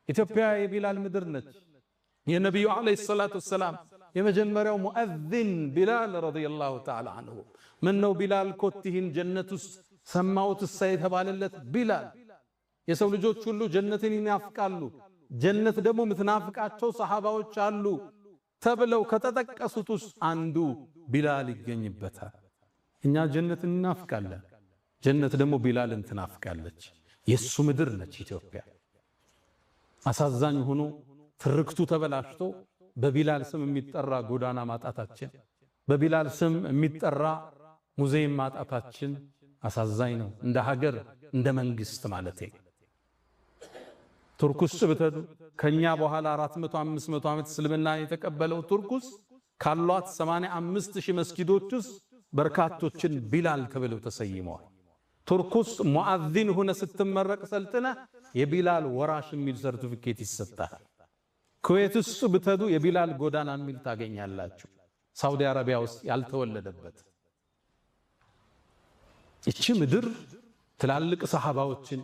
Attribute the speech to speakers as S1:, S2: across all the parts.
S1: ኢትዮጵያ የቢላል ምድር ነች። የነቢዩ ዓለይሂ ሰላቱ ወሰላም የመጀመሪያው ሙአዚን ቢላል ረዲየላሁ ተዓላ አንሁ። ምነው ቢላል ኮቲህን ጀነት ውስጥ ሰማሁት እሳ የተባለለት ቢላል። የሰው ልጆች ሁሉ ጀነትን ይናፍቃሉ፣ ጀነት ደግሞ ምትናፍቃቸው ሰሃባዎች አሉ ተብለው ከተጠቀሱት ውስጥ አንዱ ቢላል ይገኝበታል። እኛ ጀነትን እናፍቃለን፣ ጀነት ደግሞ ቢላልን ትናፍቃለች። የሱ ምድር ነች ኢትዮጵያ። አሳዛኝ ሆኖ ትርክቱ ተበላሽቶ በቢላል ስም የሚጠራ ጎዳና ማጣታችን፣ በቢላል ስም የሚጠራ ሙዚየም ማጣታችን አሳዛኝ ነው። እንደ ሀገር እንደ መንግስት ማለቴ ቱርክ ውስጥ ብትሄዱ ከኛ በኋላ 400 500 ዓመት እስልምና የተቀበለው ቱርክ ውስጥ ካሏት 85000 መስጊዶች ውስጥ በርካቶችን ቢላል ተብለው ተሰይመዋል። ቱርክ ውስጥ ሙአዚን ሆነ ስትመረቅ ሰልጥነ የቢላል ወራሽ የሚል ሰርቲፊኬት ይሰጣል። ኩዌት ውስጥ ብትሄዱ የቢላል ጎዳና የሚል ታገኛላችሁ። ሳውዲ አረቢያ ውስጥ ያልተወለደበት እቺ ምድር ትላልቅ ሰሃባዎችን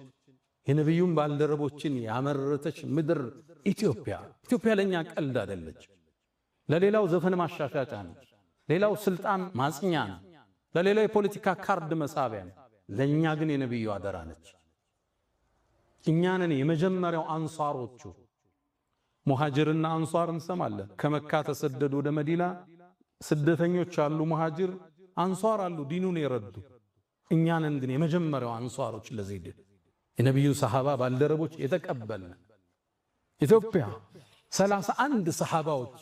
S1: የነብዩን ባልደረቦችን ያመረተች ምድር ኢትዮጵያ። ኢትዮጵያ ለኛ ቀልድ አይደለች። ለሌላው ዘፈን ማሻሻጫ ነው፣ ሌላው ስልጣን ማጽኛ ነው፣ ለሌላው የፖለቲካ ካርድ መሳቢያ ነው። ለኛ ግን የነብዩ አደራ ነች። እኛንን የመጀመሪያው አንሷሮቹ ሙሃጅርና አንሷር እንሰማለን። ከመካ ተሰደዱ ወደ መዲና ስደተኞች አሉ፣ ሙሃጅር አንሷር አሉ፣ ዲኑን የረዱ። እኛንን ግን የመጀመሪያው አንሷሮች ለዚድ የነብዩ ሰሃባ ባልደረቦች የተቀበልን ኢትዮጵያ 31 ሰሃባዎች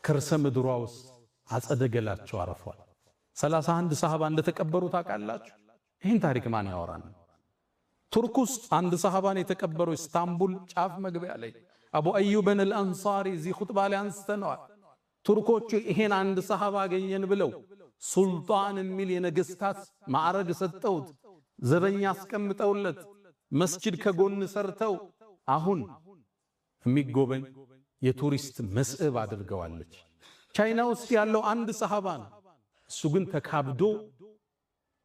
S1: ከርሰ ምድሯ ውስጥ አጸደገላቸው አረፏል። 31 ሰሃባ እንደተቀበሩ ታውቃላችሁ? ይህን ታሪክ ማን ያወራን? ቱርክ ውስጥ አንድ ሰሃባን የተቀበሩ ኢስታንቡል ጫፍ መግቢያ ላይ አቡ አዩብን አልአንሳሪ እዚህ ኹጥባ ላይ አንስተነዋል። ቱርኮቹ ይሄን አንድ ሰሃባ አገኘን ብለው ሱልጣን የሚል የነገስታት ማዕረግ ሰጠውት፣ ዘበኛ አስቀምጠውለት፣ መስጂድ ከጎን ሰርተው አሁን የሚጎበኝ የቱሪስት መስህብ አድርገዋለች። ቻይና ውስጥ ያለው አንድ ሰሃባ ነው። እሱ ግን ተካብዶ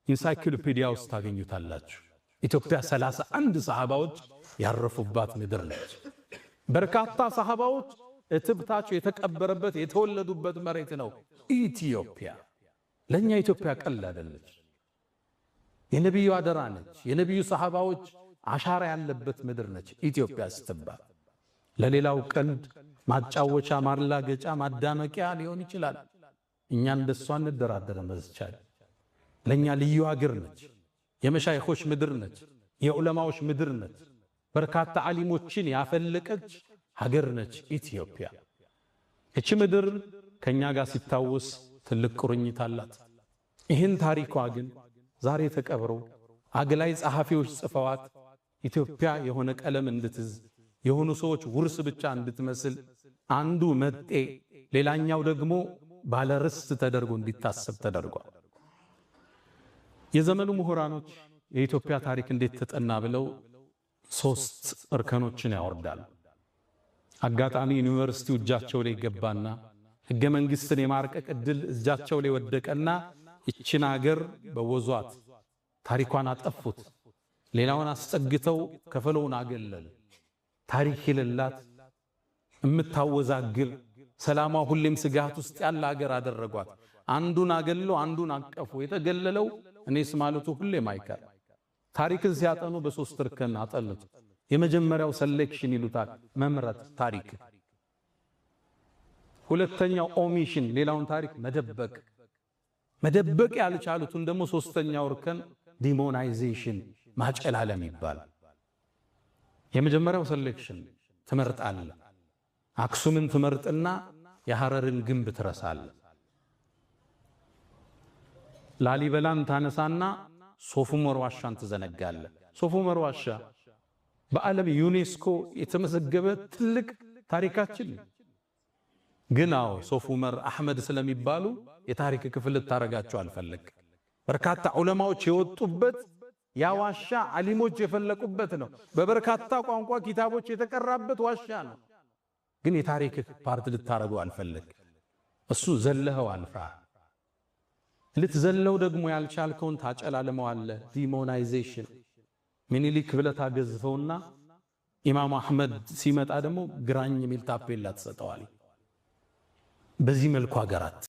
S1: ኢንሳይክሎፒዲያ ውስጥ ታገኙታላችሁ። ኢትዮጵያ 31 ሰሃባዎች ያረፉባት ምድር ነች። በርካታ ሰሃባዎች እትብታቸው የተቀበረበት የተወለዱበት መሬት ነው ኢትዮጵያ። ለኛ ኢትዮጵያ ቀልድ አይደለች። የነብዩ አደራ ነች። የነብዩ ሰሃባዎች አሻራ ያለበት ምድር ነች ኢትዮጵያ ስትባል። ለሌላው ቀልድ ማጫወቻ፣ ማላገጫ፣ ማዳመቂያ ሊሆን ይችላል። እኛ እንደሷ እንደራደረ መዝቻል። ለኛ ልዩ ሀገር ነች። የመሻይኾች ምድር ነች። የዑለማዎች ምድር ነች። በርካታ ዓሊሞችን ያፈለቀች ሀገር ነች ኢትዮጵያ። እቺ ምድር ከኛ ጋር ሲታወስ ትልቅ ቁርኝት አላት። ይህን ታሪኳ ግን ዛሬ ተቀብሮ አግላይ ጸሐፊዎች ጽፈዋት ኢትዮጵያ የሆነ ቀለም እንድትዝ የሆኑ ሰዎች ውርስ ብቻ እንድትመስል አንዱ መጤ ሌላኛው ደግሞ ባለርስት ተደርጎ እንዲታሰብ ተደርጓል። የዘመኑ ምሁራኖች የኢትዮጵያ ታሪክ እንዴት ተጠና ብለው 3 እርከኖችን ያወርዳሉ። አጋጣሚ ዩኒቨርሲቲው እጃቸው ላይ ገባና ሕገ መንግሥትን የማርቀቅ ዕድል እጃቸው ላይ ወደቀና ይችን አገር በወዟት ታሪኳን አጠፉት። ሌላውን አስጠግተው ከፈለውን አገለሉ። ታሪክ የሌላት እምታወዛግር ሰላሟ ሁሌም ስጋት ውስጥ ያለ አገር አደረጓት። አንዱን አገለው አንዱን አቀፉ። የተገለለው እኔስ ማለቱ ሁሌም አይቀር። ታሪክን ሲያጠኑ በ3 እርከን አጠኑት። የመጀመሪያው ሴሌክሽን ይሉታል፣ መምረጥ ታሪክ። ሁለተኛው ኦሚሽን፣ ሌላውን ታሪክ መደበቅ። መደበቅ ያልቻሉትን ደግሞ 3ኛው እርከን ዲሞናይዜሽን፣ ማጨላለም ይባላል። የመጀመሪያው ሴሌክሽን ትመርጣለህ። አክሱምን ትመርጥና የሐረርን ግንብ ትረሳለህ። ላሊበላን ታነሳና ሶፉመር ዋሻን ትዘነጋለህ። ሶፉመር ዋሻ በዓለም ዩኔስኮ የተመዘገበ ትልቅ ታሪካችን ግን አዎ ሶፉመር አህመድ ስለሚባሉ የታሪክ ክፍል ልታረጋቸው አልፈለግ። በርካታ ዑለማዎች የወጡበት ያ ዋሻ ዓሊሞች የፈለቁበት ነው። በበርካታ ቋንቋ ኪታቦች የተቀራበት ዋሻ ነው። ግን የታሪክ ፓርት ልታረጉ አልፈለግ። እሱ ዘለኸው አልፋ ልትዘለው ደግሞ ያልቻልከውን ታጨላለመዋለህ። ዲሞናይዜሽን ሚኒሊክ ብለህ ታገዝፈውና ኢማሙ አሕመድ ሲመጣ ደግሞ ግራኝ የሚል ታፔላ ተሰጠዋል። በዚህ መልኩ ሀገራት